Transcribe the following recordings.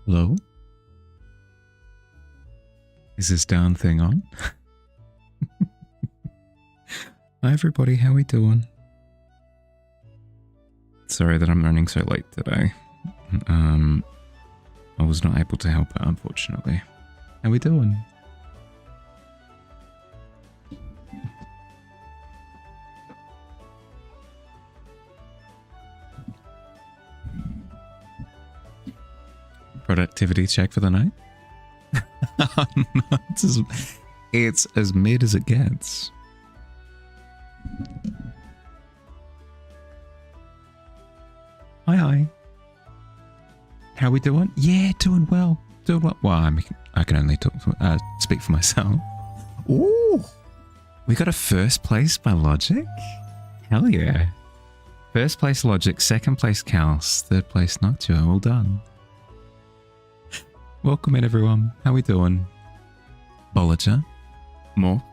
Hello? Is this down thing on? Hi everybody, how we doing? Sorry that I'm running so late today. I was not able to help out, unfortunately. How we doing? Productivity check for the night? It's as mid as it gets. Hi. How we doing? Yeah, doing well. Doing well. Well, I can only speak for myself. Ooh, we got a first place by Logic? Hell yeah. First place Logic, second place Kals, third place Noctua. Well done. Welcome in, everyone. How we doing? Bolliger, Morph,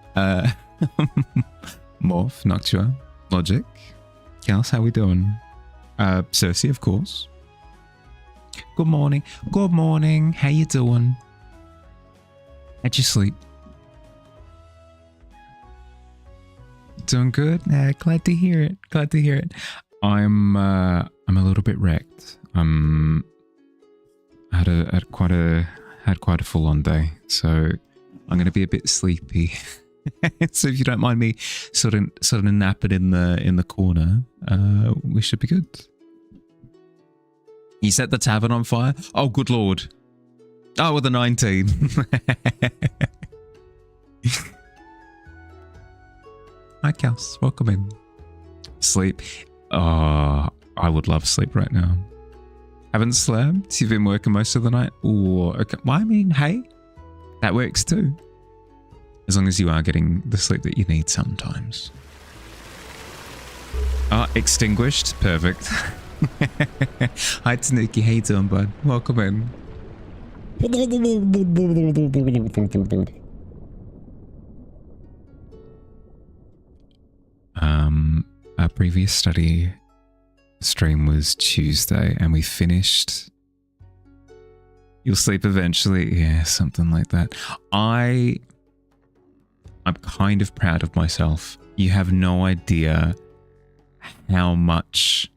Morph, Noctua, Logic, Kals, how we doing? Cersei, of course. Good morning. Good morning. How you doing? How'd you sleep? Doing good? Glad to hear it. Glad to hear it. I'm a little bit wrecked. Had quite a full-on day, so I'm going to be a bit sleepy. So if you don't mind me sort of napping in the corner, we should be good. You set the tavern on fire? Oh, good lord. Oh, with a 19. Hi, Kals. Welcome in. Sleep. Oh, I would love sleep right now. Haven't slept? You've been working most of the night? Ooh, okay. Well, I mean, hey, that works too. As long as you are getting the sleep that you need sometimes. Ah, extinguished. Perfect. Hi, Tanuki. How you doing, bud? Welcome in. Our previous study stream was Tuesday, and we finished. You'll sleep eventually. Yeah, something like that. I'm kind of proud of myself. You have no idea how much...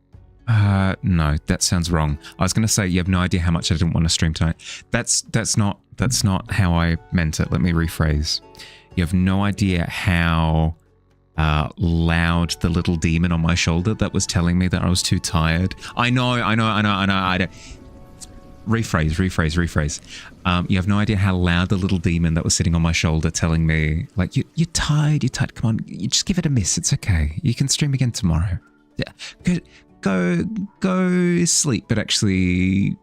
no, that sounds wrong. I was going to say you have no idea how much I didn't want to stream tonight. That's not how I meant it. Let me rephrase. You have no idea how loud the little demon on my shoulder that was telling me that I was too tired. I know. Rephrase. You have no idea how loud the little demon that was sitting on my shoulder telling me, like, you're tired, come on, you just give it a miss, it's okay. You can stream again tomorrow. Yeah. Go sleep, but actually,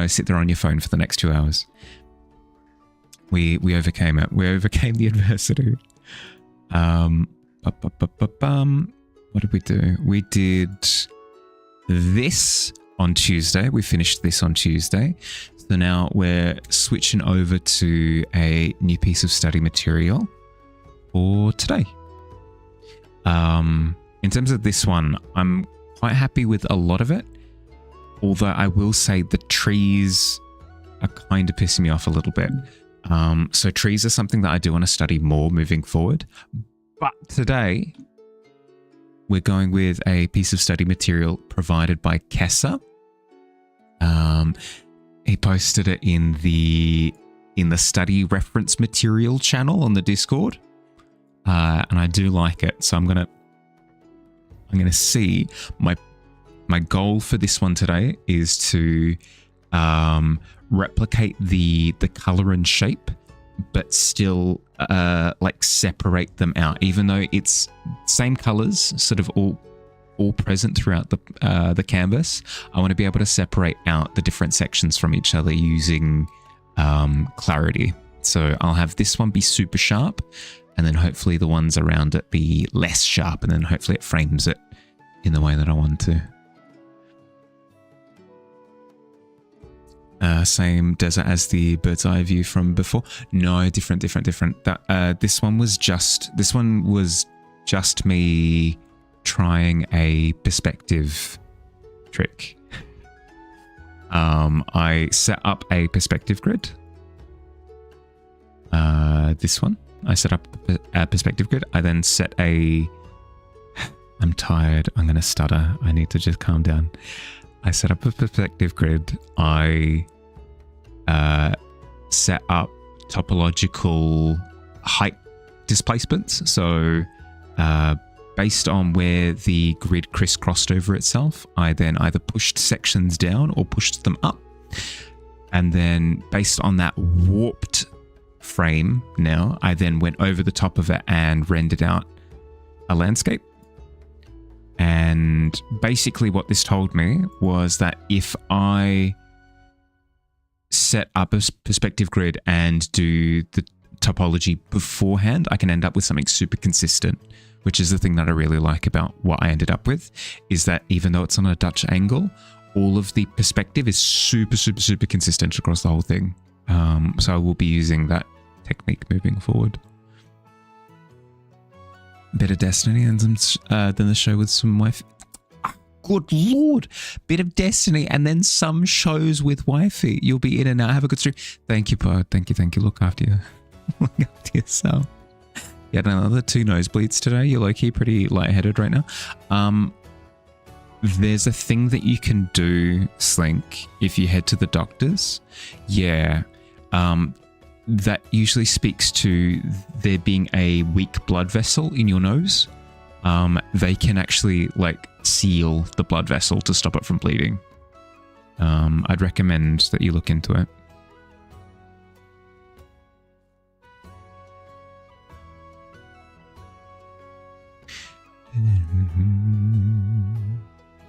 sit there on your phone for the next 2 hours. We overcame it. We overcame the adversity. What did we do? We did this on Tuesday. We finished this on Tuesday. So now we're switching over to a new piece of study material for today. In terms of this one, I'm quite happy with a lot of it. Although I will say the trees are kind of pissing me off a little bit. So trees are something that I do want to study more moving forward. But today, we're going with a piece of study material provided by Kessa. He posted it in the study reference material channel on the Discord, and I do like it. So I'm gonna see my goal for this one today is to replicate the color and shape, but still like separate them out, even though it's same colors, sort of all present throughout the canvas. I want to be able to separate out the different sections from each other using clarity. So I'll have this one be super sharp, and then hopefully the ones around it be less sharp, and then hopefully it frames it in the way that I want to. Same desert as the bird's eye view from before. No, different. This one was just me trying a perspective trick. I set up a perspective grid. This one. I set up a perspective grid. I then set a... I'm tired. I'm going to stutter. I need to just calm down. I set up a perspective grid. I set up topological height displacements. So based on where the grid crisscrossed over itself, I then either pushed sections down or pushed them up. And then based on that warped frame now, I then went over the top of it and rendered out a landscape. And basically what this told me was that if I set up a perspective grid and do the topology beforehand, I can end up with something super consistent, which is the thing that I really like about what I ended up with, is that even though it's on a Dutch angle, all of the perspective is super, super, super consistent across the whole thing. So I will be using that technique moving forward. Bit of Destiny and some then the show with some wife. Good lord, bit of Destiny and then some shows with wifey. You'll be in and out. Have a good stream. Thank you, Pod. Thank you. Look after you. Look after yourself. You had another 2 nosebleeds today. You're low-key pretty lightheaded right now. There's a thing that you can do, Slink, if you head to the doctors. Yeah. That usually speaks to there being a weak blood vessel in your nose. They can actually like seal the blood vessel to stop it from bleeding. I'd recommend that you look into it.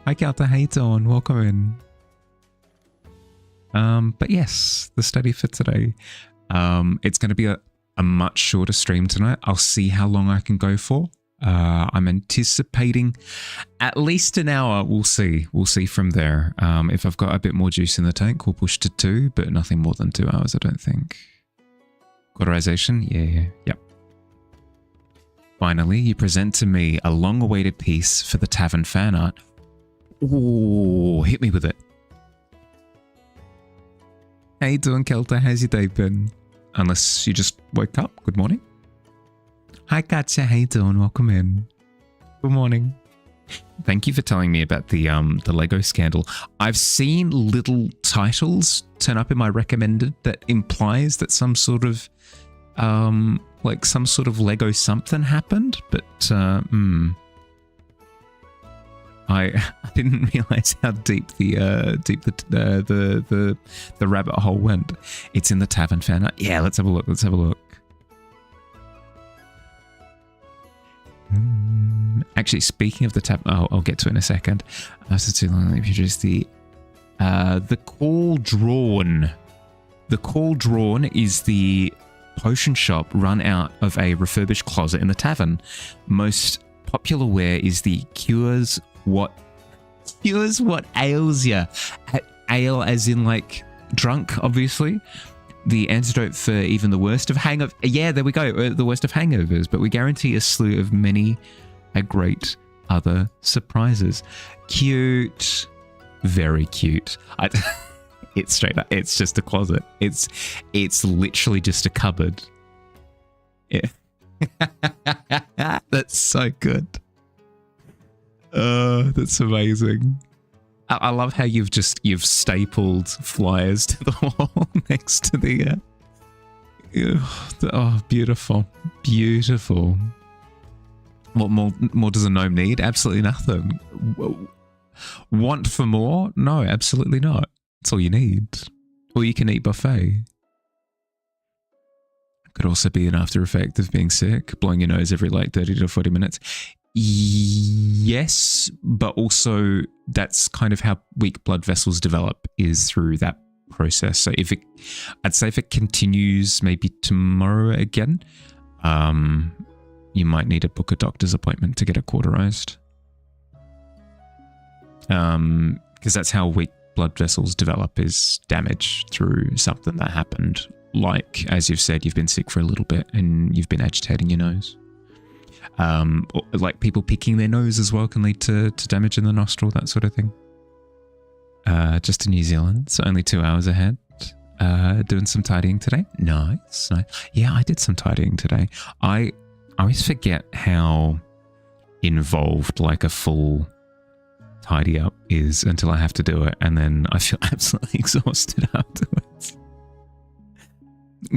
Hi Calta, how you doing? Welcome in. But yes, the study for today. It's going to be a much shorter stream tonight. I'll see how long I can go for. I'm anticipating at least an hour. We'll see. We'll see from there. If I've got a bit more juice in the tank, we'll push to 2, but nothing more than 2 hours, I don't think. Cauterization? Yeah. Yep. Finally, you present to me a long-awaited piece for the Tavern fan art. Ooh, hit me with it. How you doing, Kelta? How's your day been? Unless you just woke up. Good morning. Hi, Katja. How you doing? Welcome in. Good morning. Thank you for telling me about the Lego scandal. I've seen little titles turn up in my recommended that implies that some sort of like some sort of Lego something happened, but I didn't realize how deep the rabbit hole went. It's in the Tavern fan art. Yeah, let's have a look. Let's have a look. Actually, speaking of the Tavern, I'll get to it in a second. So too long. Let me introduce the Cauldron. The Cauldron is the potion shop run out of a refurbished closet in the tavern. Most popular wear is the cures what ails ya. Ale as in like drunk, obviously. The antidote for even the worst of hangover. Yeah, there we go. The worst of hangovers. But we guarantee a slew of many a great other surprises. Cute. Very cute. It's straight up. It's just a closet. It's literally just a cupboard. Yeah. That's so good. That's amazing. I love how you've stapled flyers to the wall next to the oh, beautiful. Beautiful. What more does a gnome need? Absolutely nothing. Want for more? No, absolutely not. That's all you need. All you can eat buffet. Could also be an after effect of being sick, blowing your nose every like 30 to 40 minutes. Yes, but also that's kind of how weak blood vessels develop, is through that process. So I'd say if it continues maybe tomorrow again, you might need to book a doctor's appointment to get it cauterized. Because that's how weak blood vessels develop, is damage through something that happened. Like, as you've said, you've been sick for a little bit and you've been agitating your nose. Like people picking their nose as well can lead to damage in the nostril, that sort of thing. Just in New Zealand, so only 2 hours ahead. Doing some tidying today. Nice. Yeah, I did some tidying today. I always forget how involved like a full tidy up is until I have to do it, and then I feel absolutely exhausted afterwards.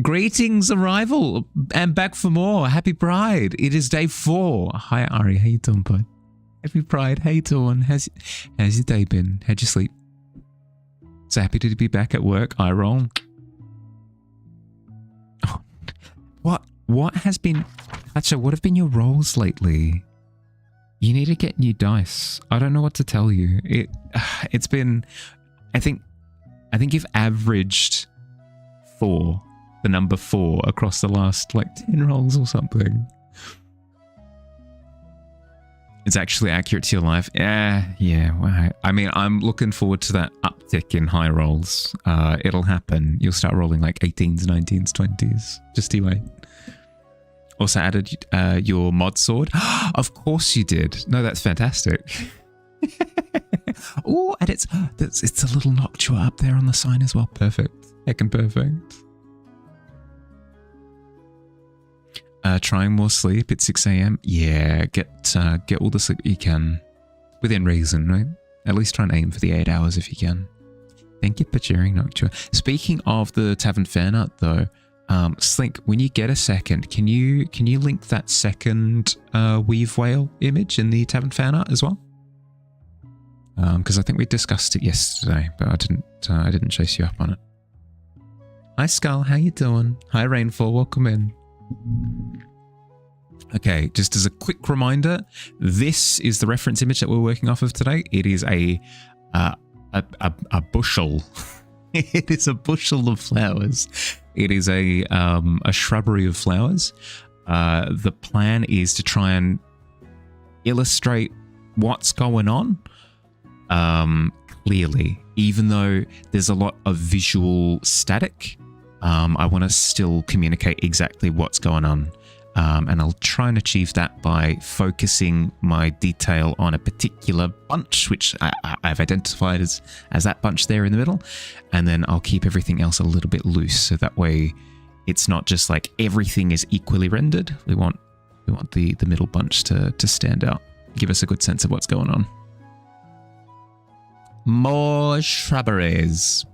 Greetings, arrival, and back for more. Happy Pride. It is day 4. Hi, Ari. How you doing, bud? Happy Pride. How you doing? How's your day been? How'd you sleep? So happy to be back at work. I roll. Oh, what has been... Hacha, what have been your rolls lately? You need to get new dice. I don't know what to tell you. It's been... I think you've averaged 4. The number 4 across the last like 10 rolls or something. It's actually accurate to your life. Yeah. Well, I mean, I'm looking forward to that uptick in high rolls. It'll happen. You'll start rolling like 18s, 19s, 20s. Just you wait. Also added your mod sword. Of course you did. No, that's fantastic. Oh, and it's a little noctua up there on the sign as well. Perfect. Heckin' perfect. Trying more sleep at 6 a.m. Yeah, get all the sleep you can. Within reason, right? At least try and aim for the 8 hours if you can. Thank you for sharing, Noctua. Speaking of the Tavern fan art though, Slink, when you get a second, can you link that second weave whale image in the Tavern fan art as well? Because I think we discussed it yesterday, but I didn't chase you up on it. Hi Skull, how you doing? Hi Rainfall, welcome in. Okay, just as a quick reminder, this is the reference image that we're working off of today. It is a bushel. It is a bushel of flowers. It is a shrubbery of flowers. The plan is to try and illustrate what's going on clearly, even though there's a lot of visual static. I want to still communicate exactly what's going on. And I'll try and achieve that by focusing my detail on a particular bunch, which I've identified as that bunch there in the middle. And then I'll keep everything else a little bit loose. So that way it's not just like everything is equally rendered. We want the middle bunch to stand out, give us a good sense of what's going on. More shrubberies.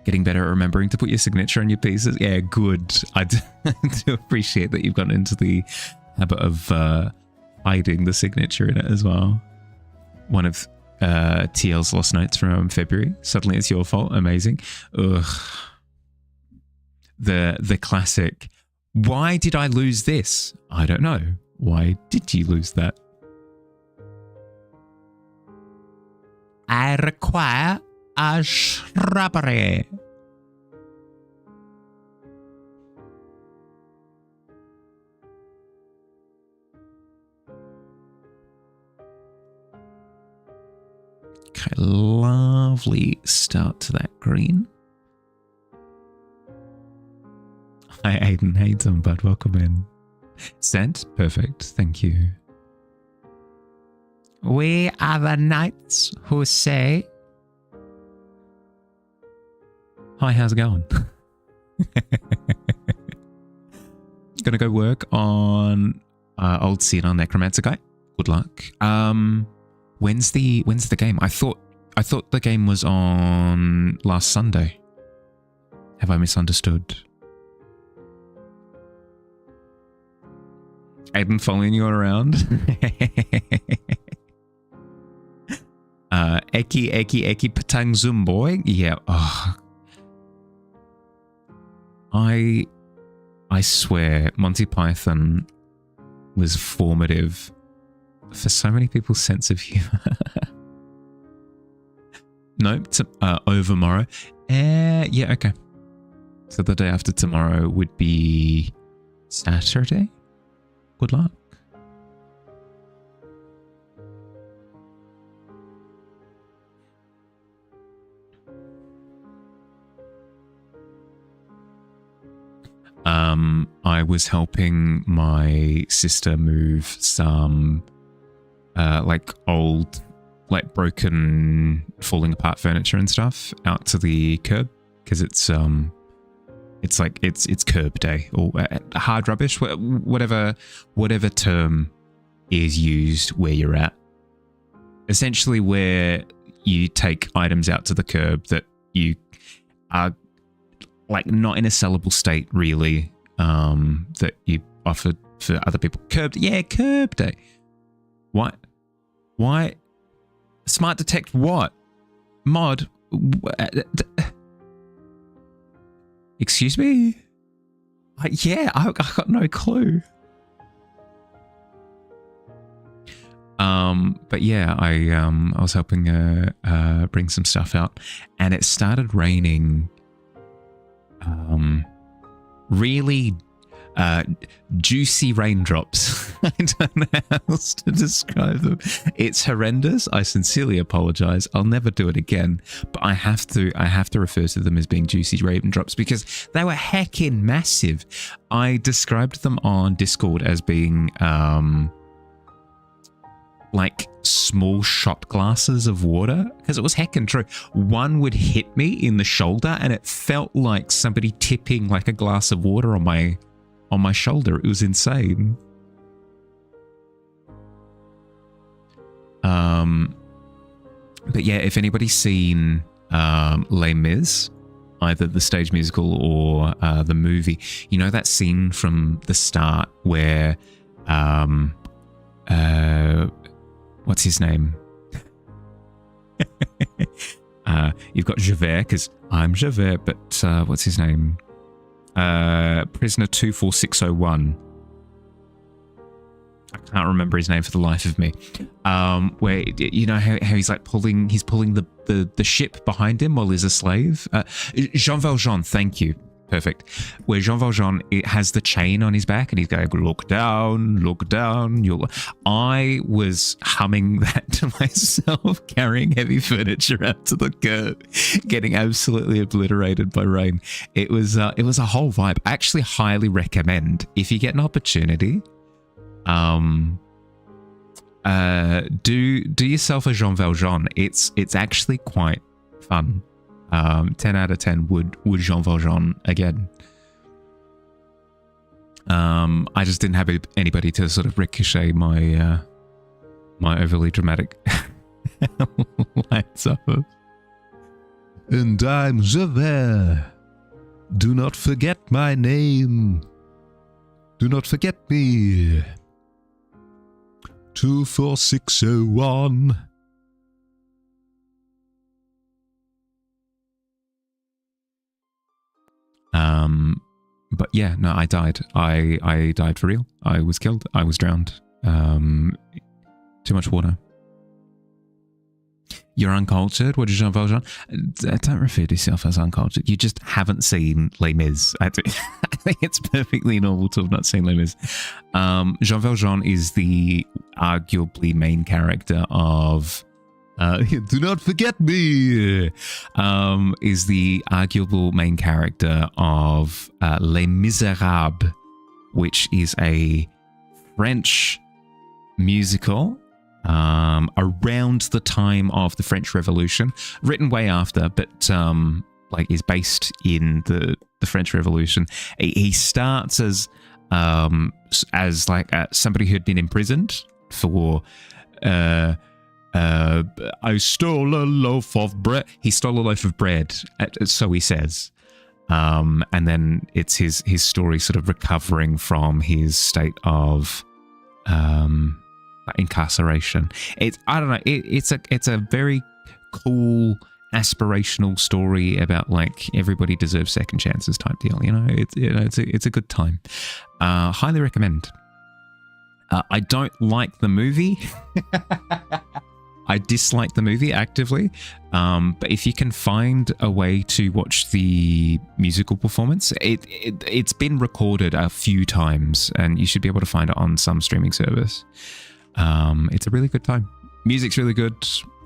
Getting better at remembering to put your signature on your pieces. Yeah, good. I do appreciate that you've gotten into the habit of hiding the signature in it as well. One of TL's lost notes from February. Suddenly it's your fault. Amazing. Ugh. The classic, why did I lose this? I don't know. Why did you lose that? I require a shrubbery. Okay, lovely start to that green. Hi Aiden, how you doing, bud? Welcome in. Sent? Perfect, thank you. We are the knights who say... Hi, how's it going? Gonna go work on old Cedar Necromancer guy. Good luck. When's the game? I thought the game was on last Sunday. Have I misunderstood? Aiden following you around. Eki Patang Zoom boy. Yeah. Oh. I swear Monty Python was formative for so many people's sense of humor. No, overmorrow. Yeah, okay. So the day after tomorrow would be Saturday? Good luck. I was helping my sister move some like old like broken, falling apart furniture and stuff out to the curb because it's curb day or hard rubbish, whatever term is used where you're at. Essentially, where you take items out to the curb that you are like not in a sellable state, really, that you offer for other people. Curb day. What? Why? Smart detect what? Mod? Excuse me? Yeah, I got no clue. But yeah, I was helping bring some stuff out, and it started raining. Really juicy raindrops. I don't know how else to describe them. It's horrendous. I sincerely apologize. I'll never do it again, but I have to refer to them as being juicy raindrops because they were heckin' massive. I described them on Discord as being like small shot glasses of water because it was heckin' true. One would hit me in the shoulder and it felt like somebody tipping like a glass of water on my shoulder. It was insane. But yeah, if anybody's seen Les Mis, either the stage musical or the movie, you know that scene from the start where what's his name? You've got Javert, because I'm Javert, but what's his name? Prisoner 24601. I can't remember his name for the life of me. Where you know how he's like pulling the ship behind him while he's a slave. Jean Valjean, thank you. Perfect. Where Jean Valjean, it has the chain on his back and he's going, look down. I was humming that to myself, carrying heavy furniture out to the curb, getting absolutely obliterated by rain. It was a whole vibe. I actually highly recommend, if you get an opportunity, do yourself a Jean Valjean. It's actually quite fun. 10 out of 10 would Jean Valjean again. I just didn't have anybody to sort of ricochet my my overly dramatic lights off of. And I'm Javert. Do not forget my name. Do not forget me. 24601. But yeah, no, I died. I died for real. I was killed. I was drowned. Too much water. You're uncultured? What is Jean Valjean? Don't refer to yourself as uncultured. You just haven't seen Les Mis. I think it's perfectly normal to have not seen Les Mis. Jean Valjean is the arguably main character of... do not forget me, is the arguable main character of Les Miserables, which is a French musical around the time of the French Revolution, written way after, but like is based in the French Revolution. He starts as like somebody who'd been imprisoned for... I stole a loaf of bread. He stole a loaf of bread, so he says. And then it's his story sort of recovering from his state of incarceration. I don't know. It's a very cool, aspirational story about like everybody deserves second chances type deal. You know, it's a good time. Highly recommend. I don't like the movie. I dislike the movie actively, but if you can find a way to watch the musical performance, it's been recorded a few times and you should be able to find it on some streaming service. It's a really good time. Music's really good.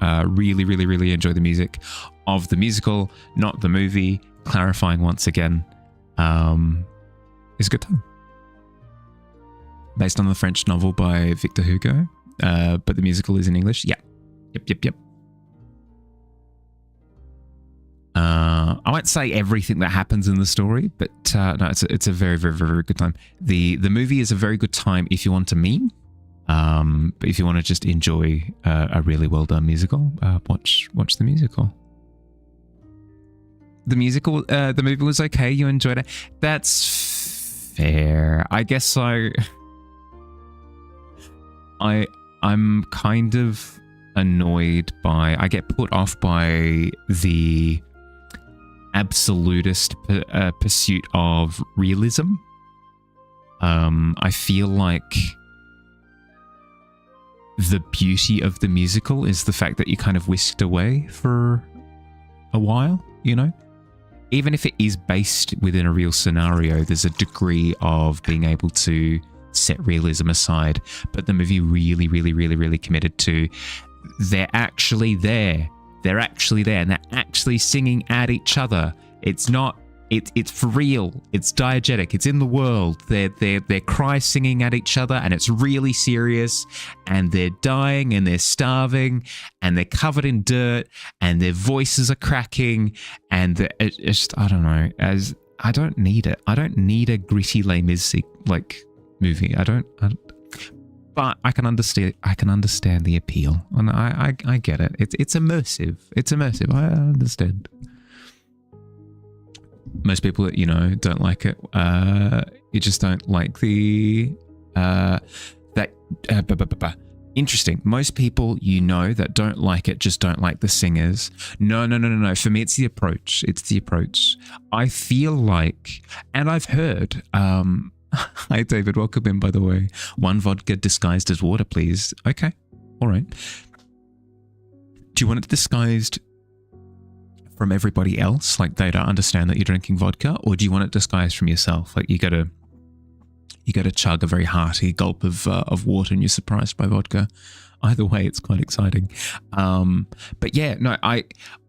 Really, really, really enjoy the music of the musical, not the movie. Clarifying once again, it's a good time. Based on the French novel by Victor Hugo, but the musical is in English. Yeah. Yep. I won't say everything that happens in the story, but no, it's a very, very, very, very good time. The movie is a very good time if you want to meme. But if you want to just enjoy a really well done musical, watch the musical. The movie was okay. You enjoyed it. That's fair. I guess I'm kind of annoyed by. I get put off by the absolutist pursuit of realism. I feel like the beauty of the musical is the fact that you kind of whisked away for a while, you know? Even if it is based within a real scenario, there's a degree of being able to set realism aside. But the movie really, really, really, really committed to they're actually there. They're actually there and they're actually singing at each other. It's not it's for real. It's diegetic. It's in the world. They're cry singing at each other, and it's really serious. And they're dying, and they're starving, and they're covered in dirt, and their voices are cracking. And it's just, I don't know. As I don't need it. I don't need a gritty Les Mis like movie. I don't. But I can understand. I can understand the appeal, and I get it. It's immersive. It's immersive. I understand. Most people that don't like it. You just don't like the Interesting. Most people that don't like it just don't like the singers. No. For me, it's the approach. It's the approach. I feel like, and I've heard. Hi, David. Welcome in, by the way. One vodka disguised as water, please. Okay. All right. Do you want it disguised from everybody else? Like they don't understand that you're drinking vodka? Or do you want it disguised from yourself? Like you gotta chug a very hearty gulp of water and you're surprised by vodka. Either way, it's quite exciting. But yeah, no,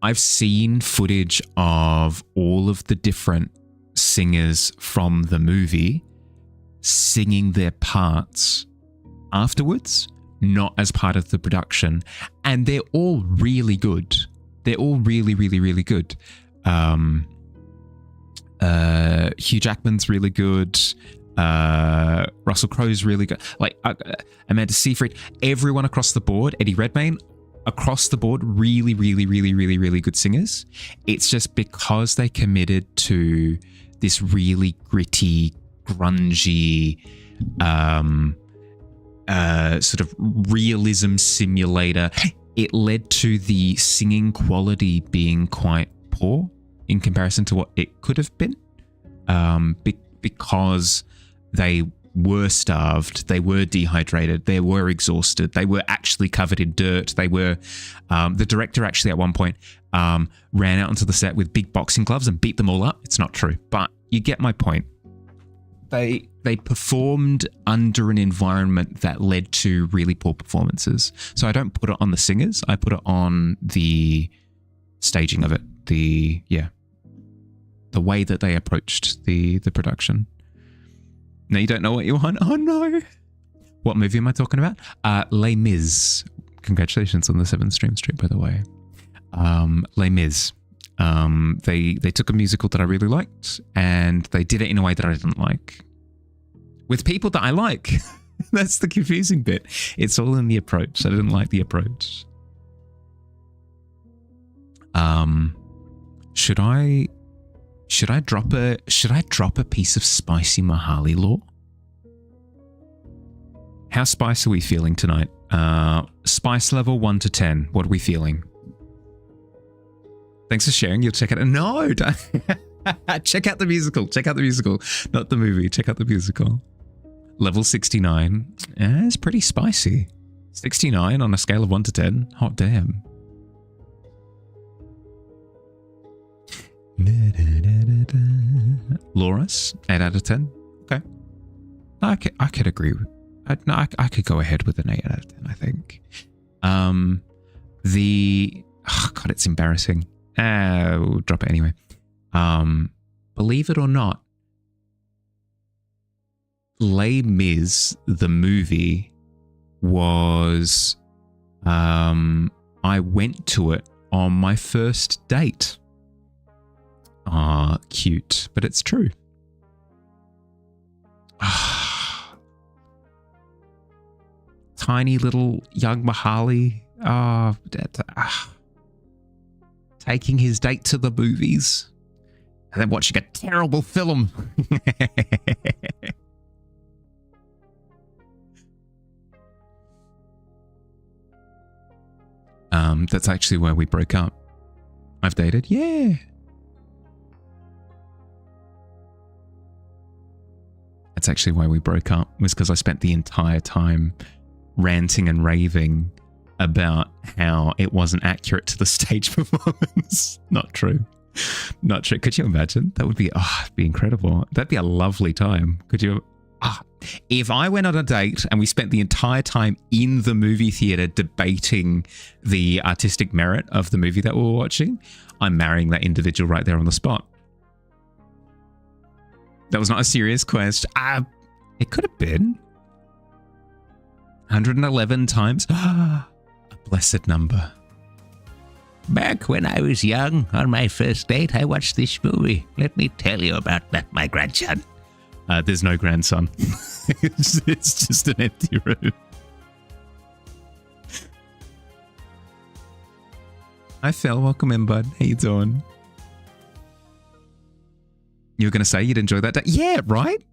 I've seen footage of all of the different singers from the movie singing their parts afterwards, not as part of the production. And they're all really good. They're all really, really, really good. Hugh Jackman's really good. Russell Crowe's really good. Like Amanda Seyfried, everyone across the board, Eddie Redmayne, across the board, really, really, really, really, really good singers. It's just because they committed to this really gritty, grungy, sort of realism simulator. It led to the singing quality being quite poor in comparison to what it could have been, because they were starved, they were dehydrated, they were exhausted, they were actually covered in dirt. They were, the director actually at one point ran out onto the set with big boxing gloves and beat them all up. It's not true, but you get my point. They performed under an environment that led to really poor performances. So I don't put it on the singers. I put it on the staging of it. The way that they approached the production. Now you don't know what you want? Oh no. What movie am I talking about? Les Mis. Congratulations on the 7th stream streak, by the way. Les Mis. They took a musical that I really liked and they did it in a way that I didn't like. With people that I like. That's the confusing bit. It's all in the approach. I didn't like the approach. Should I drop a piece of spicy Mahali lore? How spicy are we feeling tonight? Spice level 1 to 10. What are we feeling? Thanks for sharing. You'll check it out. No, don't. Check out the musical. Check out the musical. Not the movie. Check out the musical. Level 69. It's pretty spicy. 69 on a scale of 1 to 10. Hot damn. Loris, 8 out of 10. Okay. I could agree with. I could go ahead with an 8 out of 10, I think. God, it's embarrassing. We'll drop it anyway. Believe it or not, Les Mis, the movie, was on I went to it on my first date. Ah, cute, but it's true. Tiny little young Mahali. Taking his date to the movies and then watching a terrible film. That's actually where we broke up. I've dated? Yeah. That's actually why we broke up, was because I spent the entire time ranting and raving about how it wasn't accurate to the stage performance. Not true. Not true. Could you imagine? That would be, it'd be incredible. That'd be a lovely time. Could you? If I went on a date and we spent the entire time in the movie theater debating the artistic merit of the movie that we were watching, I'm marrying that individual right there on the spot. That was not a serious question. It could have been 111 times. A blessed number. Back when I was young, on my first date, I watched this movie. Let me tell you about that, my grandson. There's no grandson. it's just an empty room. Hi Phil, welcome in, bud. How you doing? You were going to say you'd enjoy that day? Yeah, right?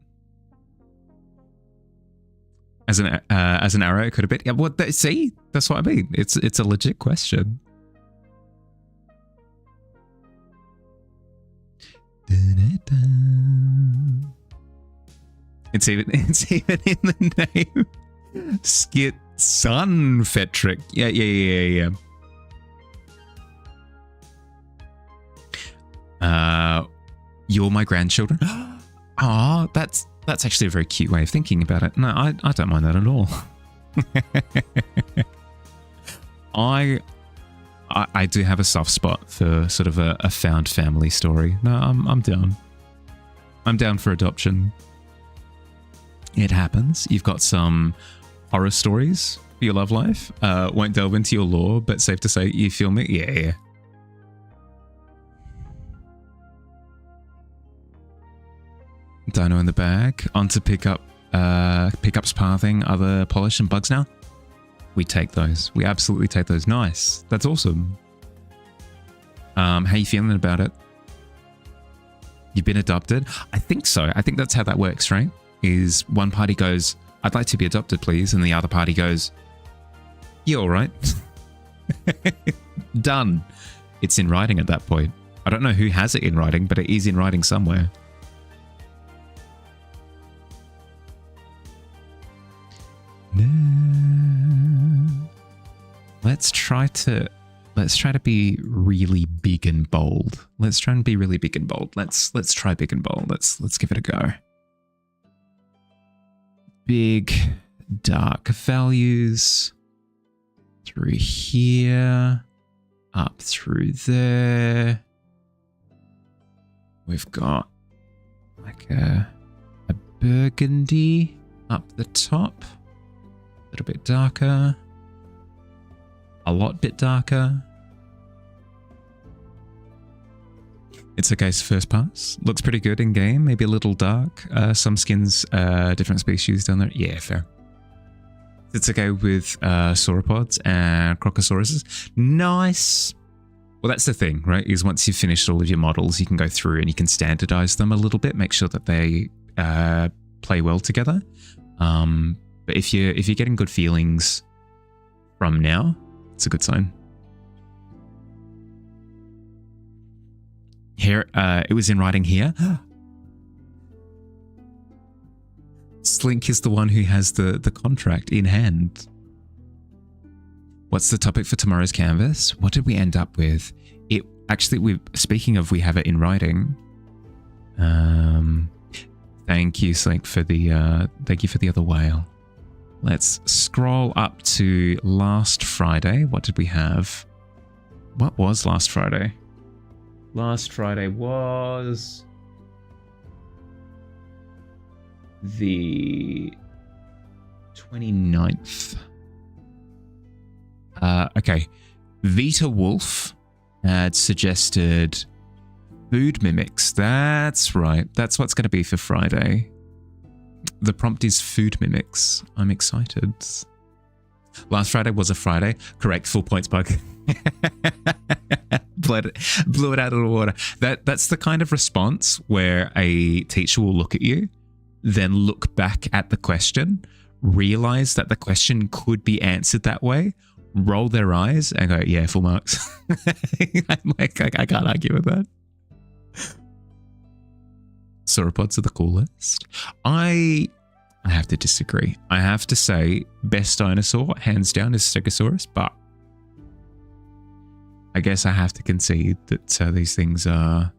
As an arrow, it could have been. Yeah, see? That's what I mean. It's a legit question. It's even in the name. Skit Son Fetrick. Yeah. You're my grandchildren. Oh, that's actually a very cute way of thinking about it. No, I don't mind that at all. I do have a soft spot for sort of a found family story. No, I'm down. I'm down for adoption. It happens. You've got some horror stories for your love life. Won't delve into your lore, but safe to say you feel me? Yeah. Dino in the bag. On to pickups pathing, other polish and bugs now. We take those. We absolutely take those. Nice. That's awesome. How you feeling about it? You've been adopted? I think so. I think that's how that works, right? Is one party goes, I'd like to be adopted, please. And the other party goes, you're all right. Done. It's in writing at that point. I don't know who has it in writing, but it is in writing somewhere. No. Let's try to be really big and bold. Let's try and be really big and bold. Let's try big and bold. Let's give it a go. Big dark values through here, up through there. We've got like a burgundy up the top. A little bit darker, a lot bit darker. It's okay, first pass. Looks pretty good in game, maybe a little dark. Some skins, different species down there. Yeah, fair. It's okay with sauropods and crocosauruses. Nice. Well, that's the thing, right? Is once you've finished all of your models, you can go through and you can standardize them a little bit, make sure that they play well together. But if you're getting good feelings from now, it's a good sign. Here, it was in writing here. Slink is the one who has the contract in hand. What's the topic for tomorrow's canvas? What did we end up with? It actually, we have it in writing. Thank you, Slink, for the other whale. Let's scroll up to last Friday. What did we have? What was last Friday? Last Friday was the 29th. Okay. Vita Wolf had suggested food mimics. That's right. That's what's going to be for Friday. The prompt is food mimics. I'm excited. Last Friday was a Friday. Correct. Full points, Bug. Blew it out of the water. That's the kind of response where a teacher will look at you, then look back at the question, realize that the question could be answered that way, roll their eyes and go, yeah, full marks. I'm like, I can't argue with that. Sauropods are the coolest. I have to disagree. I have to say, best dinosaur, hands down, is Stegosaurus, but I guess I have to concede that these things are,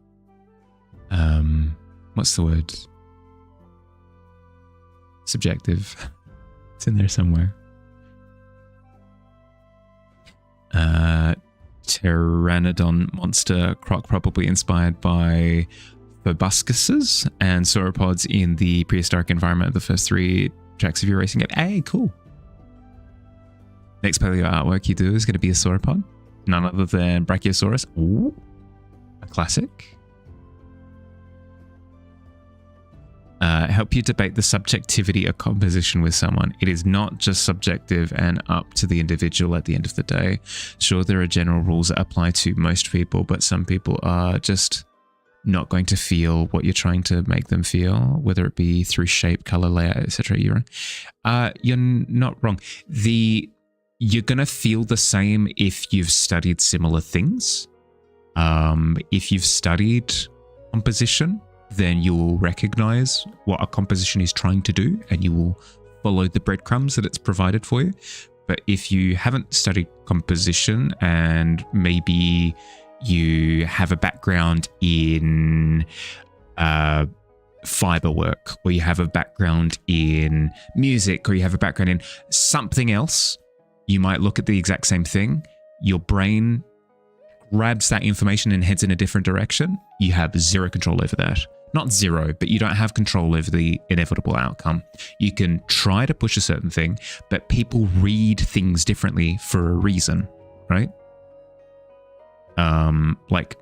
what's the word? Subjective. It's in there somewhere. Pteranodon monster croc, probably inspired by proboscises and sauropods in the prehistoric environment of the first 3 tracks of your racing game. Hey, cool. Next paleo artwork you do is going to be a sauropod. None other than Brachiosaurus. Ooh, a classic. Help you debate the subjectivity of composition with someone. It is not just subjective and up to the individual at the end of the day. Sure, there are general rules that apply to most people, but some people are just not going to feel what you're trying to make them feel, whether it be through shape, color, layout, etc. You're not wrong. You're going to feel the same if you've studied similar things. If you've studied composition, then you will recognize what a composition is trying to do and you will follow the breadcrumbs that it's provided for you. But if you haven't studied composition and maybe you have a background in fiber work, or you have a background in music, or you have a background in something else, you might look at the exact same thing. Your brain grabs that information and heads in a different direction. You have zero control over that. Not zero, but you don't have control over the inevitable outcome. You can try to push a certain thing, but people read things differently for a reason, right? Like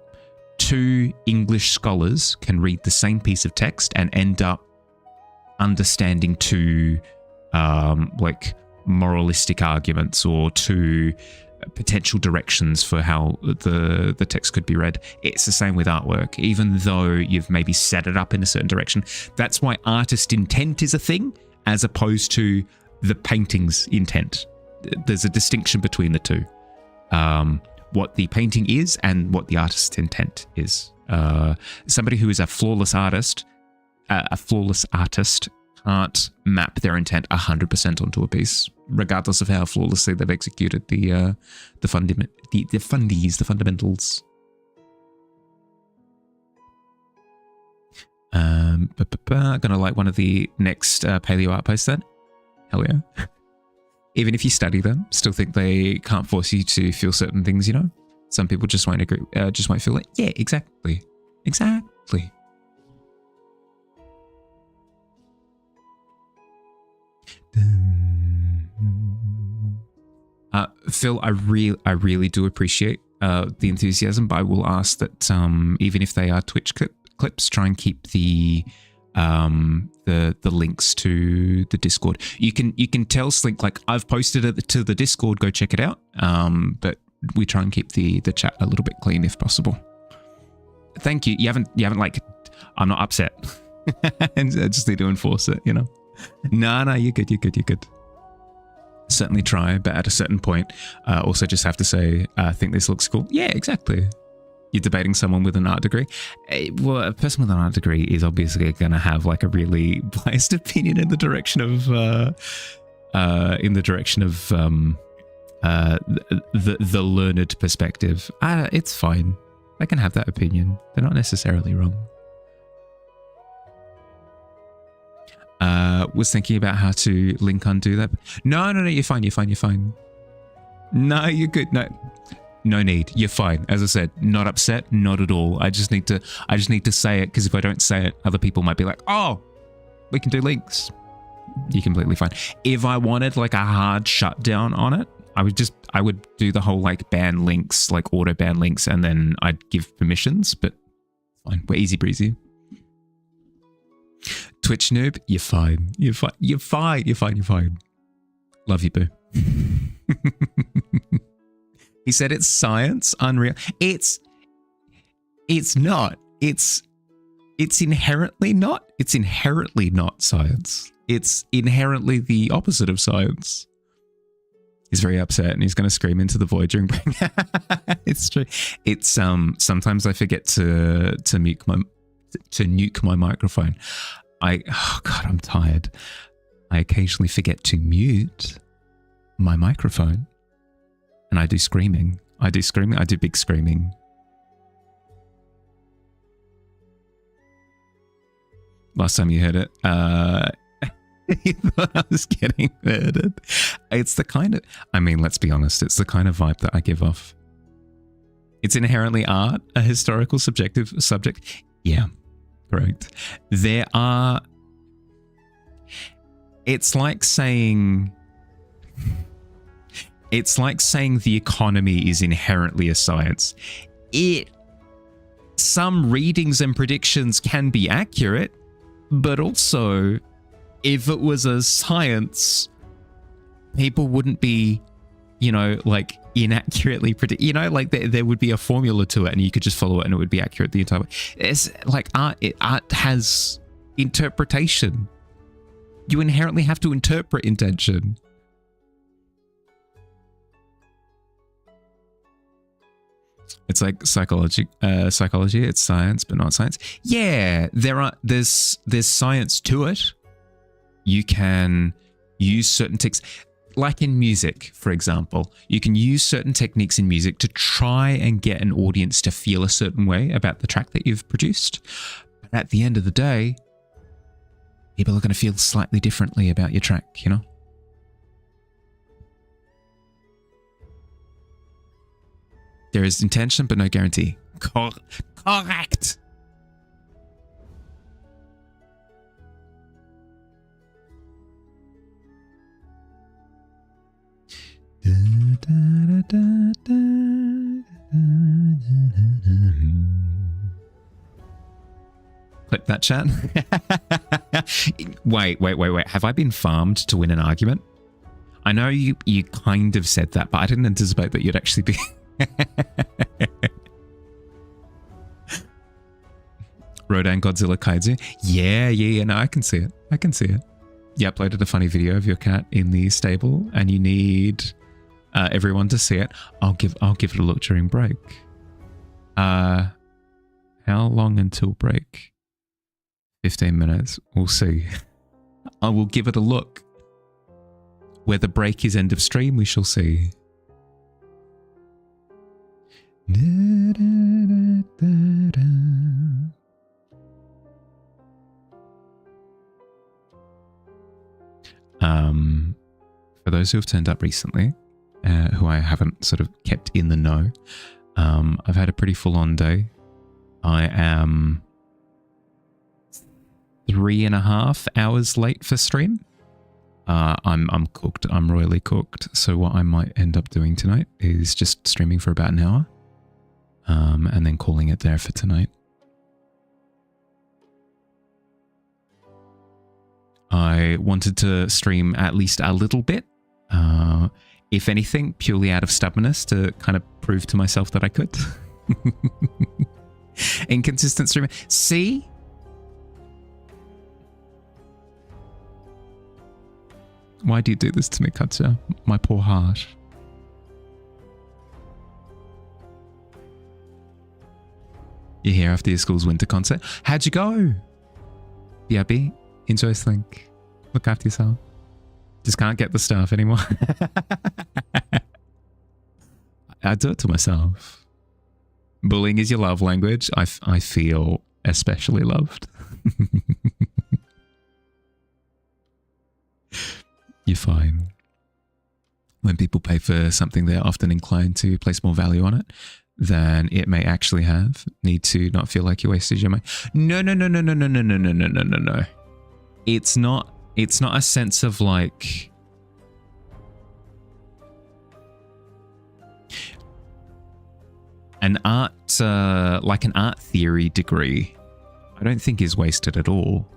2 English scholars can read the same piece of text and end up understanding 2 like moralistic arguments or 2 potential directions for how the text could be read. It's the same with artwork. Even though you've maybe set it up in a certain direction, that's why artist intent is a thing as opposed to the painting's intent. There's a distinction between the two. What the painting is and what the artist's intent is. Somebody who is a flawless artist can't map their intent 100% onto a piece, regardless of how flawlessly they've executed the fundamentals. Gonna like one of the next paleo art posts then. Hell yeah. Even if you study them, still think they can't force you to feel certain things, you know? Some people just won't agree, just won't feel it. Yeah, exactly. Exactly. Phil, I really do appreciate the enthusiasm, but I will ask that even if they are Twitch clips, try and keep the links to the Discord. You can tell Slink, like, I've posted it to the Discord, go check it out. But we try and keep the chat a little bit clean if possible. Thank you. You haven't like, I'm not upset. I just need to enforce it, you know. No, you're good. Certainly try, but at a certain point, also just have to say, I think this looks cool. Yeah, exactly. You're debating someone with an art degree. Well, a person with an art degree is obviously going to have like a really biased opinion in the direction of the learned perspective. It's fine. They can have that opinion. They're not necessarily wrong. Was thinking about how to link undo that. No, you're fine. No, you're good. No need. You're fine. As I said, not upset, not at all. I just need to say it, because if I don't say it, other people might be like, oh, we can do links. You're completely fine. If I wanted like a hard shutdown on it, I would do the whole like ban links, like auto ban links, and then I'd give permissions, but fine. We're easy breezy. Twitch noob, you're fine. You're fine. You're fine. You're fine. You're fine. Love you, boo. He said it's science, unreal. It's not. It's inherently not. It's inherently not science. It's inherently the opposite of science. He's very upset and he's going to scream into the void during break. It's true. It's sometimes I forget to nuke my microphone. Oh God, I'm tired. I occasionally forget to mute my microphone, and I do screaming. I do big screaming. Last time you heard it, you thought I was getting murdered. It's the kind of, I mean, let's be honest, it's the kind of vibe that I give off. It's inherently art, a historical subjective subject. Yeah, correct. It's like saying the economy is inherently a science. Some readings and predictions can be accurate, but also, if it was a science, people wouldn't be, like inaccurately predict. Like there would be a formula to it, and you could just follow it, and it would be accurate the entire way. It's like art. Art has interpretation. You inherently have to interpret intention. It's like psychology. It's science, but not science. Yeah, there's science to it. You can use certain techniques, like in music, for example. You can use certain techniques in music to try and get an audience to feel a certain way about the track that you've produced. But at the end of the day, people are going to feel slightly differently about your track, There is intention, but no guarantee. Correct. Clip that, chat. Wait. Have I been farmed to win an argument? I know you kind of said that, but I didn't anticipate that you'd actually be... Rodan Godzilla Kaiju. Yeah, no, I can see it. You uploaded a funny video of your cat in the stable and you need everyone to see it. I'll give it a look during break. How long until break? 15 minutes. We'll see. I will give it a look. Whether break is end of stream, we shall see. For those who have turned up recently, who I haven't sort of kept in the know, I've had a pretty full-on day. I am 3.5 hours late for stream. I'm cooked. I'm royally cooked. So what I might end up doing tonight is just streaming for about an hour, and then calling it there for tonight. I wanted to stream at least a little bit, if anything, purely out of stubbornness to kind of prove to myself that I could. Inconsistent streamer. See? Why do you do this to me, Katja? My poor heart. You're here after your school's winter concert. How'd you go? BRB, enjoy Slink. Look after yourself. Just can't get the stuff anymore. I do it to myself. Bullying is your love language. I feel especially loved. You're fine. When people pay for something, they're often inclined to place more value on it than it may actually have. Need to not feel like you wasted your money. No. It's not a sense of like... an art theory degree, I don't think is wasted at all.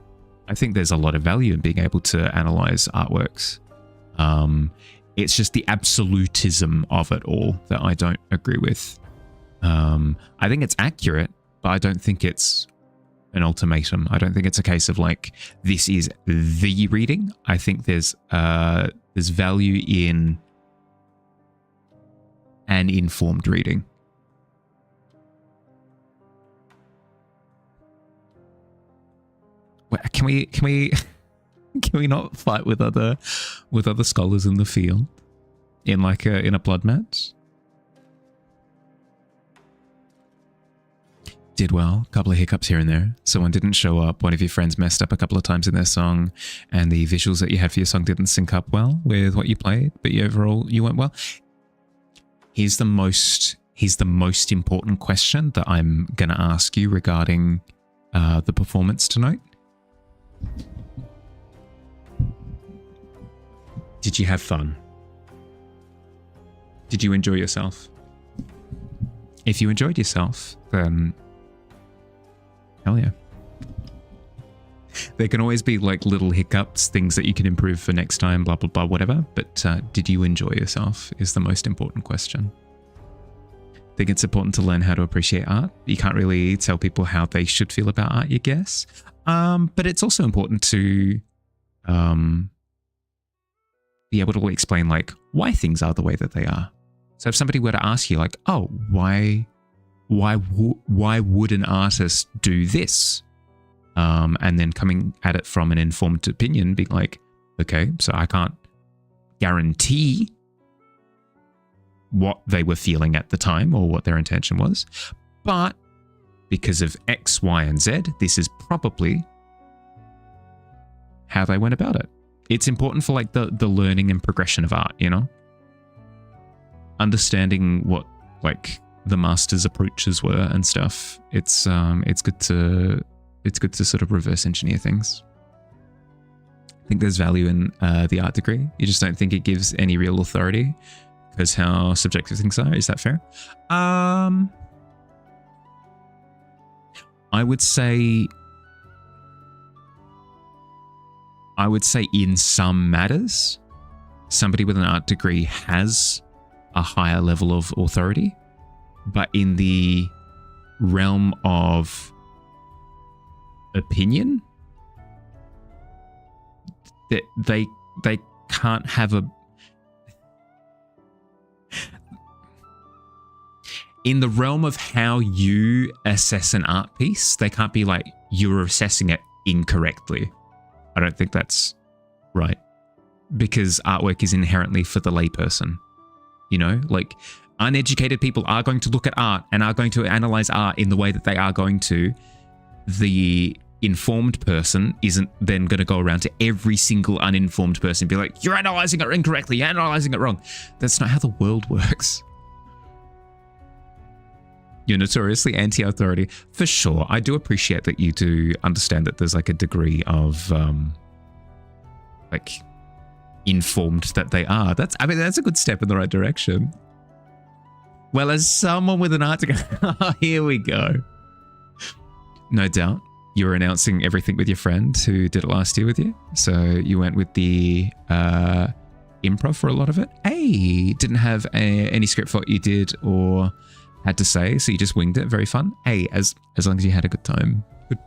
I think there's a lot of value in being able to analyze artworks. It's just the absolutism of it all that I don't agree with. I think it's accurate, but I don't think it's an ultimatum. I don't think it's a case of like, this is the reading. I think there's value in an informed reading. Can we not fight with other scholars in the field in a blood match? Did well, a couple of hiccups here and there. Someone didn't show up. One of your friends messed up a couple of times in their song, and the visuals that you had for your song didn't sync up well with what you played. But overall, you went well. Here's the most important question that I'm going to ask you regarding the performance tonight. Did you have fun? Did you enjoy yourself? If you enjoyed yourself, then hell yeah. There can always be like little hiccups, things that you can improve for next time, blah, blah, blah, whatever. But did you enjoy yourself is the most important question. I think it's important to learn how to appreciate art. You can't really tell people how they should feel about art, you guess. But it's also important to be able to explain like why things are the way that they are. So if somebody were to ask you like, oh, why would an artist do this? And then coming at it from an informed opinion, being like, okay, so I can't guarantee what they were feeling at the time or what their intention was, but because of X, Y, and Z, this is probably how they went about it. It's important for like the learning and progression of art, you know? Understanding what like the master's approaches were and stuff. It's good to sort of reverse engineer things. I think there's value in the art degree. You just don't think it gives any real authority because how subjective things are. Is that fair? I would say in some matters, somebody with an art degree has a higher level of authority, but in the realm of opinion, that they can't have a... In the realm of how you assess an art piece, they can't be like, you're assessing it incorrectly. I don't think that's right. Because artwork is inherently for the layperson. You know, like uneducated people are going to look at art and are going to analyze art in the way that they are going to. The informed person isn't then going to go around to every single uninformed person and be like, you're analyzing it incorrectly, you're analyzing it wrong. That's not how the world works. You're notoriously anti-authority. For sure, I do appreciate that you do understand that there's like a degree of like informed that they are. That's a good step in the right direction. Well, as someone with an art degree, here we go. No doubt, you were announcing everything with your friend who did it last year with you. So you went with the improv for a lot of it. Hey, didn't have any script for what you did or had to say, so you just winged it. Very fun. Hey, as long as you had a good time. Good.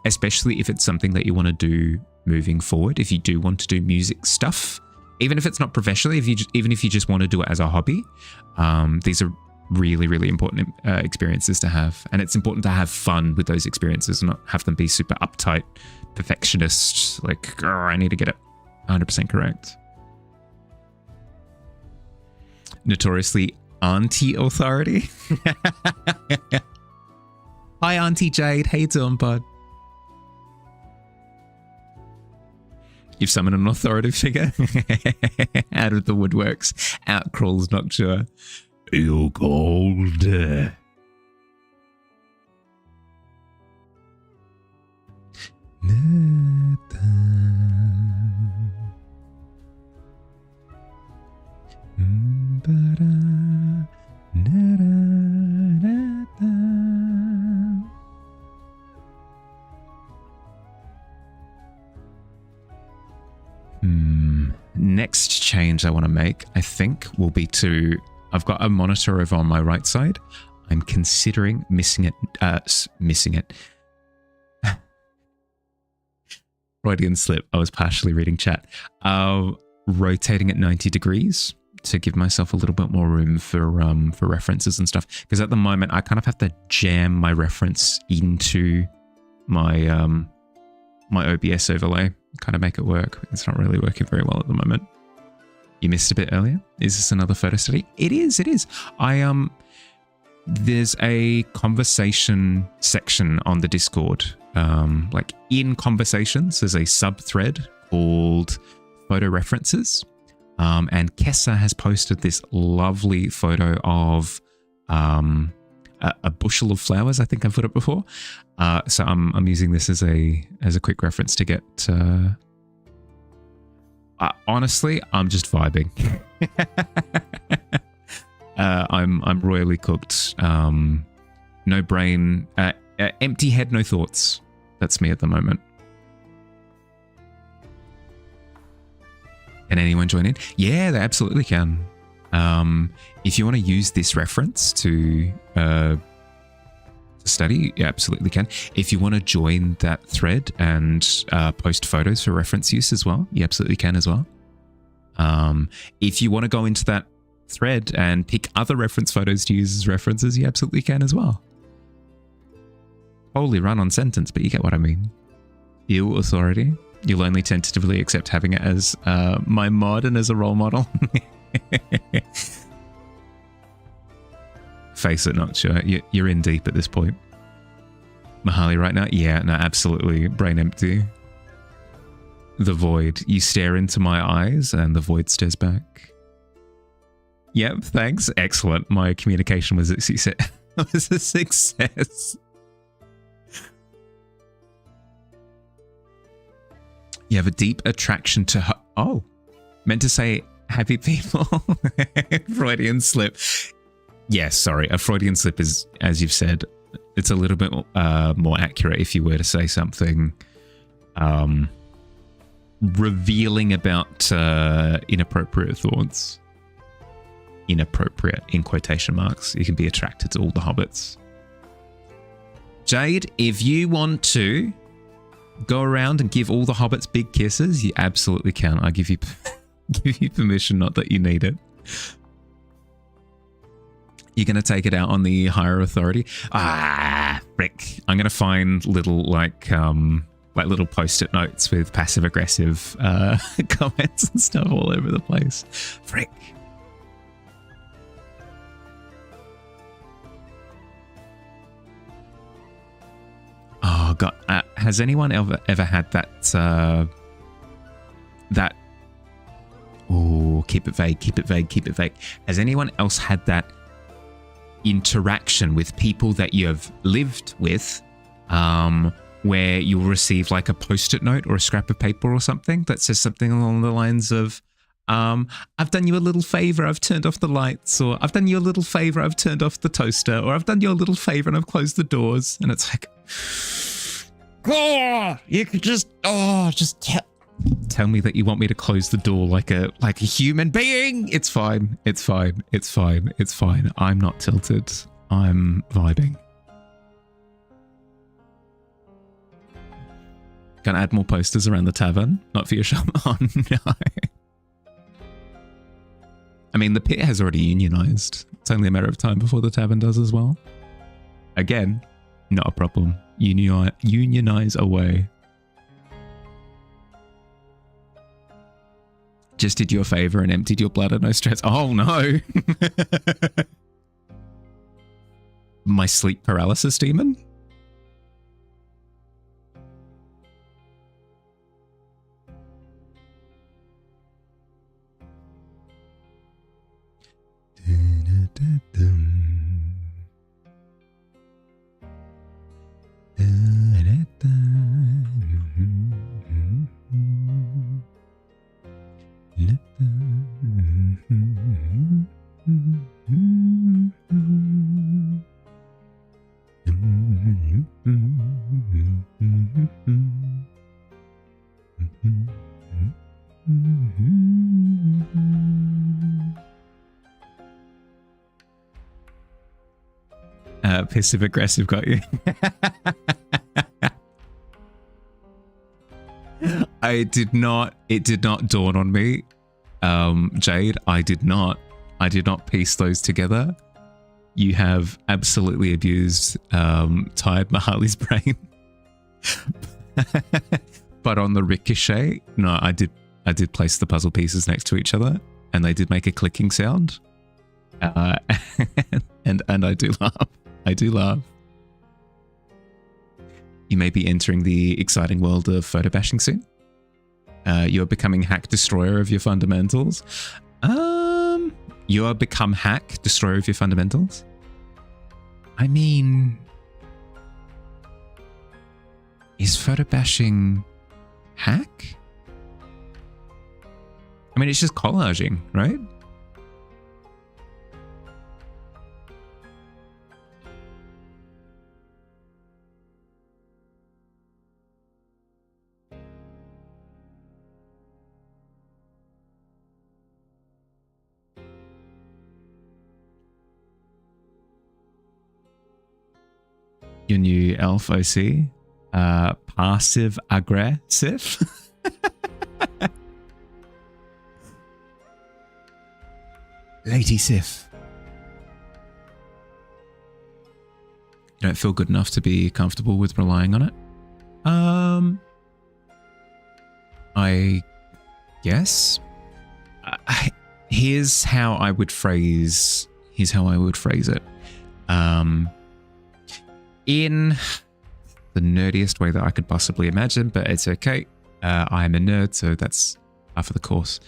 Especially if it's something that you want to do moving forward. If you do want to do music stuff, even if it's not professionally, even if you just want to do it as a hobby, these are really, really important experiences to have. And it's important to have fun with those experiences and not have them be super uptight, perfectionist, like, oh, I need to get it 100% correct. Notoriously anti-authority. Hi, Auntie Jade. How you doing, bud? You've summoned an authoritative figure out of the woodworks. Out crawls Noctua. You cold. next change I want to make, I think, will be to... I've got a monitor over on my right side. I'm considering missing it. Freudian slip. I was partially reading chat. Rotating at 90 degrees to give myself a little bit more room for references and stuff. Because at the moment, I kind of have to jam my reference into my my OBS overlay, kind of make it work. It's not really working very well at the moment. You missed a bit earlier. Is this another photo study? It is. It is. There's a conversation section on the Discord. Like in conversations, there's a sub thread called photo references. And Kessa has posted this lovely photo of a bushel of flowers. I think I've put it before. So I'm using this as a quick reference to get. Honestly, I'm just vibing. I'm royally cooked. No brain, empty head, no thoughts. That's me at the moment. Can anyone join in? Yeah, they absolutely can. If you want to use this reference to study, you absolutely can. If you want to join that thread and post photos for reference use as well, you absolutely can as well. If you want to go into that thread and pick other reference photos to use as references, you absolutely can as well. Wholly run on sentence, but you get what I mean. You, authority. You'll only tentatively accept having it as my mod and as a role model. Face it, not sure. You're in deep at this point. Mahali right now? Yeah, no, absolutely. Brain empty. The void. You stare into my eyes and the void stares back. Yep, thanks. Excellent. My communication was a success. Was a success. You have a deep attraction to... Oh, meant to say happy people. Freudian slip. Yes, sorry. A Freudian slip is, as you've said, it's a little bit more accurate if you were to say something revealing about inappropriate thoughts. Inappropriate, in quotation marks. You can be attracted to all the hobbits. Jade, if you want to go around and give all the hobbits big kisses, you absolutely can. I give you permission, not that you need it. You're going to take it out on the higher authority? Ah, frick. I'm going to find little, like little post-it notes with passive-aggressive comments and stuff all over the place. Frick. Oh, God. Has anyone ever had that... Oh, keep it vague, keep it vague, keep it vague. Has anyone else had that interaction with people that you have lived with where you'll receive like a post-it note or a scrap of paper or something that says something along the lines of, I've done you a little favor, I've turned off the lights, or I've done you a little favor, I've turned off the toaster, or I've done you a little favor and I've closed the doors. And it's like, oh, you could just tell me that you want me to close the door like a human being. It's fine. It's fine. It's fine. It's fine. I'm not tilted. I'm vibing. Gonna add more posters around the tavern. Not for your shop. Oh no. I mean, the pit has already unionized. It's only a matter of time before the tavern does as well. Again, not a problem. Unionize away. Just did you a favor and emptied your bladder, no stress. Oh no. My sleep paralysis demon? passive aggressive got you. It did not dawn on me, Jade. I did not piece those together. You have absolutely abused tired Mahali's brain. But on the ricochet, no, I did place the puzzle pieces next to each other, and they did make a clicking sound. And I do laugh. I do laugh. You may be entering the exciting world of photo bashing soon. You're becoming hack destroyer of your fundamentals. You are become hack destroyer of your fundamentals. I mean, is photo bashing hack? I mean, it's just collaging, right? Your new elf OC, passive aggressive. Lady Sif. You don't feel good enough to be comfortable with relying on it? I guess. Here's how I would phrase it. In the nerdiest way that I could possibly imagine, but it's okay. I am a nerd, so that's half of the course.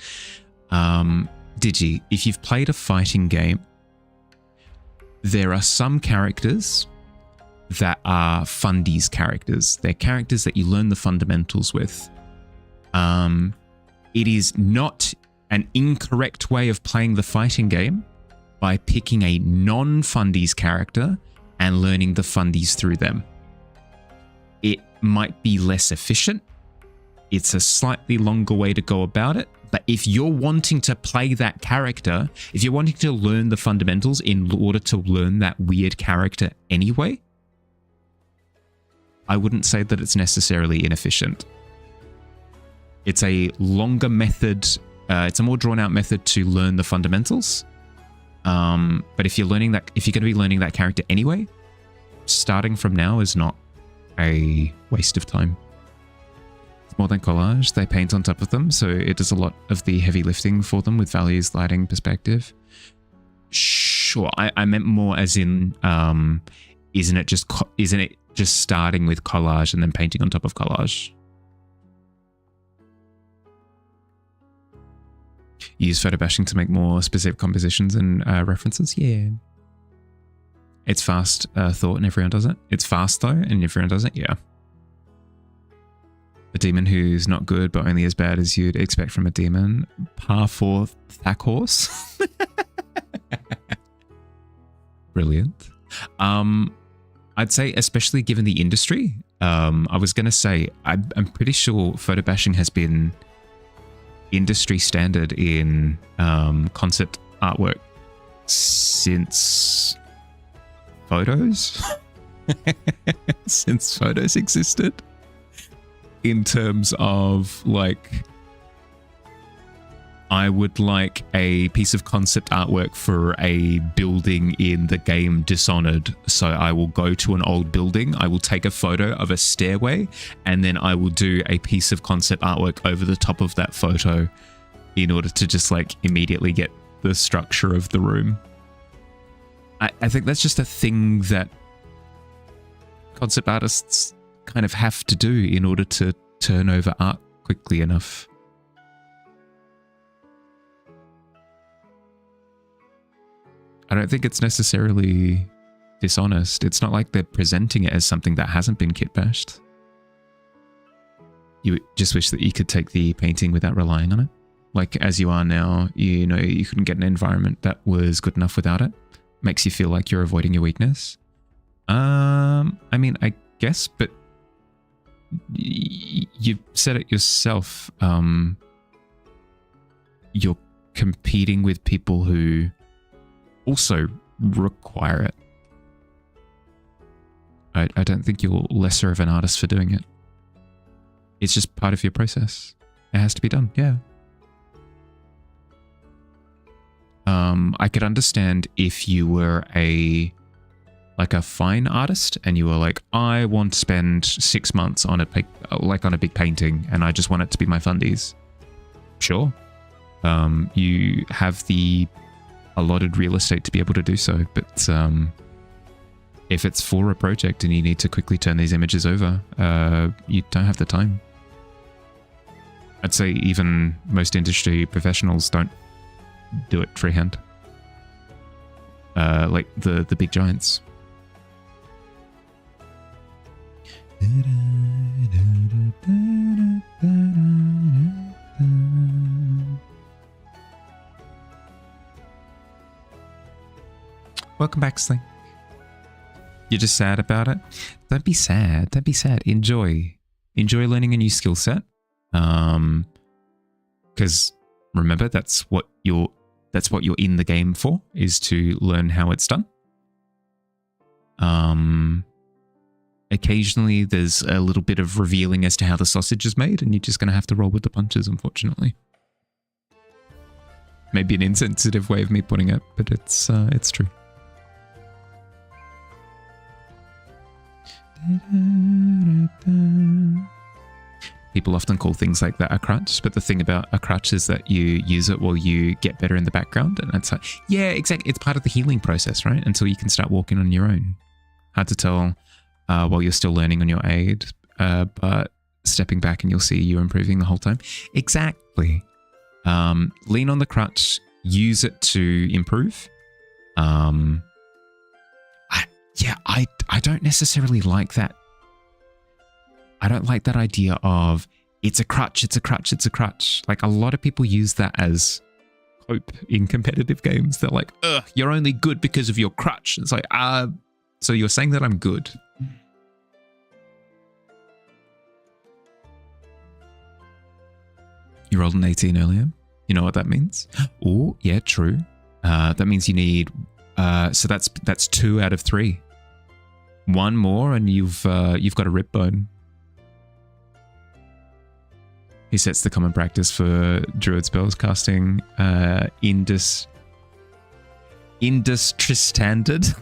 Digi, if you've played a fighting game, there are some characters that are fundies characters. They're characters that you learn the fundamentals with. It is not an incorrect way of playing the fighting game by picking a non-fundies character and learning the fundies through them. It might be less efficient. It's a slightly longer way to go about it. But if you're wanting to play that character, if you're wanting to learn the fundamentals in order to learn that weird character anyway, I wouldn't say that it's necessarily inefficient. It's a longer method. It's a more drawn out method to learn the fundamentals. But if you're going to be learning that character anyway, starting from now is not a waste of time. It's more than collage. They paint on top of them, so it does a lot of the heavy lifting for them with values, lighting, perspective. Sure, I meant more as in, isn't it just starting with collage and then painting on top of collage? Use photo bashing to make more specific compositions and references. Yeah. It's fast thought and everyone does it. It's fast though and everyone does it. Yeah. A demon who's not good but only as bad as you'd expect from a demon. Par 4 Thack Horse. Brilliant. I'd say, especially given the industry, I was going to say, I'm pretty sure photo bashing has been industry standard in concept artwork since photos since photos existed, in terms of like, I would like a piece of concept artwork for a building in the game Dishonored. So I will go to an old building, I will take a photo of a stairway, and then I will do a piece of concept artwork over the top of that photo in order to just like immediately get the structure of the room. I think that's just a thing that concept artists kind of have to do in order to turn over art quickly enough. I don't think it's necessarily dishonest. It's not like they're presenting it as something that hasn't been kit bashed. You just wish that you could take the painting without relying on it. Like as you are now, you know, you couldn't get an environment that was good enough without it. Makes you feel like you're avoiding your weakness. I mean, I guess, but you said it yourself. You're competing with people who also require it. I don't think you're lesser of an artist for doing it. It's just part of your process. It has to be done, yeah. I could understand if you were a fine artist and you were like, I want to spend 6 months on on a big painting and I just want it to be my fundies. Sure. You have the allotted real estate to be able to do so, but if it's for a project and you need to quickly turn these images over, you don't have the time. I'd say even most industry professionals don't do it freehand. Like the big giants. Welcome back, Sling. You're just sad about it? Don't be sad. Don't be sad. Enjoy. Enjoy learning a new skill set. Because remember, that's what you're in the game for, is to learn how it's done. Occasionally there's a little bit of revealing as to how the sausage is made, and you're just going to have to roll with the punches, unfortunately. Maybe an insensitive way of me putting it, but it's true. People often call things like that a crutch, but the thing about a crutch is that you use it while you get better in the background, and it's like, yeah, exactly. It's part of the healing process, right? Until you can start walking on your own. Hard to tell while you're still learning on your aid, but stepping back and you'll see you're improving the whole time. Exactly. Lean on the crutch, use it to improve. I don't necessarily like that. I don't like that idea of it's a crutch, it's a crutch, it's a crutch. Like, a lot of people use that as hope in competitive games. They're like, ugh, you're only good because of your crutch. It's like, so you're saying that I'm good. You rolled an 18 earlier. You know what that means? Oh, yeah, true. That means you need, so that's 2 out of 3. One more and you've got a rip bone. He sets the common practice for druid spells casting Indus Tristandard.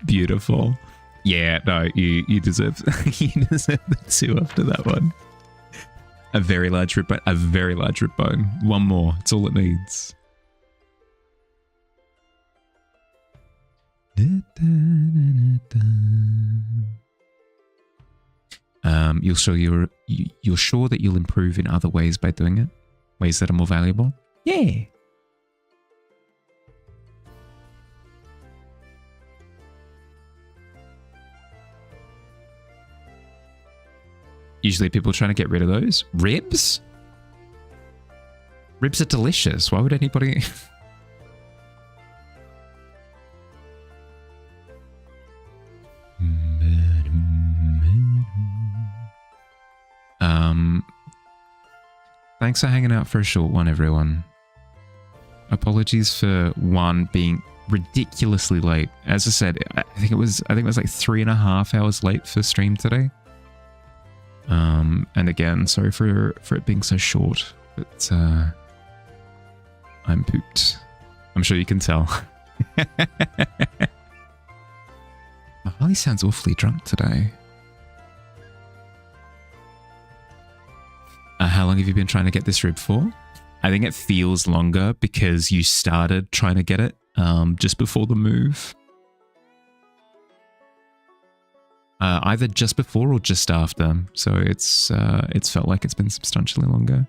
Beautiful. Yeah, no, you deserve the 2 after that one. A very large rip bone. One more. It's all it needs. You're sure that you'll improve in other ways by doing it, ways that are more valuable. Yeah. Usually people trying to get rid of those. Ribs? Ribs are delicious. Why would anybody... Thanks for hanging out for a short one, everyone. Apologies for one being ridiculously late. As I said, I think it was like 3.5 hours late for stream today. And again, sorry for it being so short, but I'm pooped. I'm sure you can tell. Harley sounds awfully drunk today. How long have you been trying to get this rib for? I think it feels longer because you started trying to get it just before the move. Either just before or just after. So it's felt like it's been substantially longer.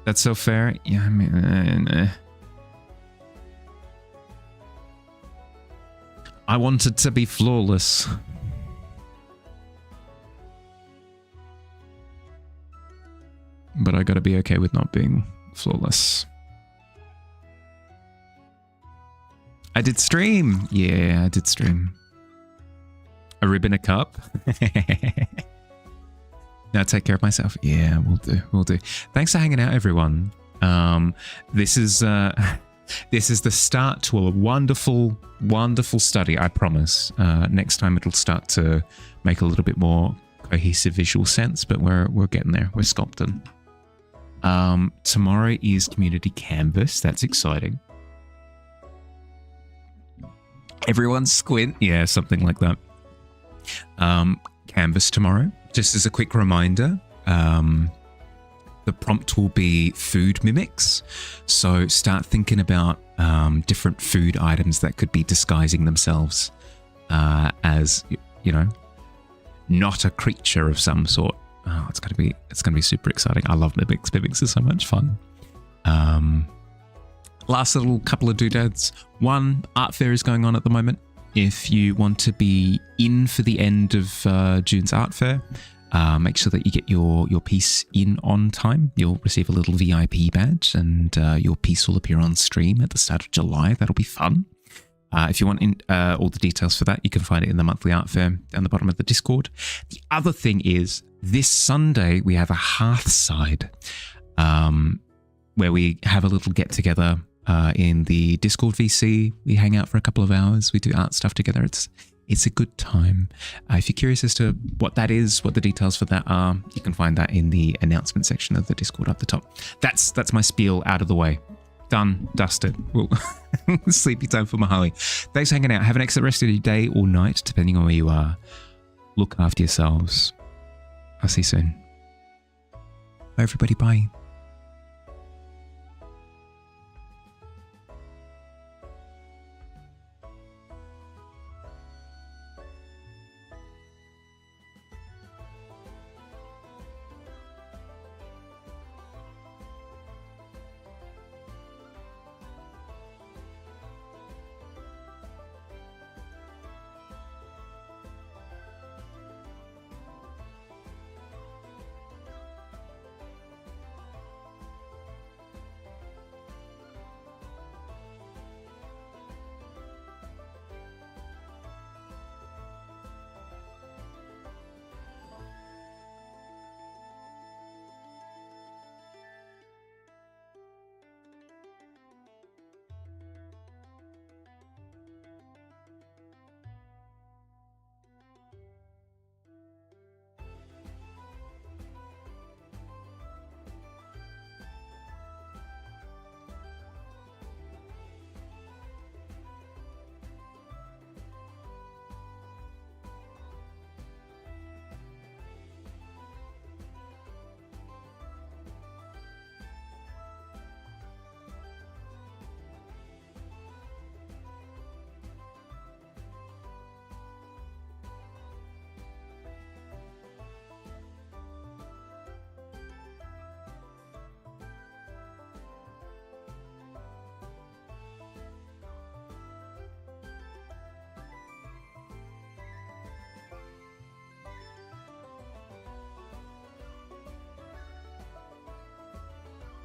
That's so fair. Yeah, I mean... I wanted to be flawless. But I gotta be okay with not being flawless. I did stream. Yeah, I did stream. A rib in a cup. Now take care of myself. Yeah, we'll do. We'll do. Thanks for hanging out, everyone. This is the start to a wonderful, wonderful study. I promise. Next time it'll start to make a little bit more cohesive visual sense, but we're getting there. We're sculpting. Tomorrow is community canvas. That's exciting. Everyone squint. Yeah, something like that. Canvas tomorrow. Just as a quick reminder, the prompt will be food mimics. So start thinking about different food items that could be disguising themselves as, not a creature of some sort. Oh, it's gonna be super exciting. I love mimics. Mimics are so much fun. Last little couple of doodads. One, art fair is going on at the moment. If you want to be in for the end of June's art fair, make sure that you get your piece in on time. You'll receive a little VIP badge, and your piece will appear on stream at the start of July. That'll be fun. If you want all the details for that, you can find it in the monthly art fair down the bottom of the Discord. The other thing is, this Sunday we have a Hearthside, where we have a little get-together in the Discord VC. We hang out for a couple of hours. We do art stuff together. It's a good time. If you're curious as to what that is, what the details for that are, you can find that in the announcement section of the Discord up the top. That's my spiel out of the way. Done, dusted. Well, sleepy time for Mahali. Thanks for hanging out. Have an excellent rest of your day or night, depending on where you are. Look after yourselves. I'll see you soon. Bye, everybody. Bye.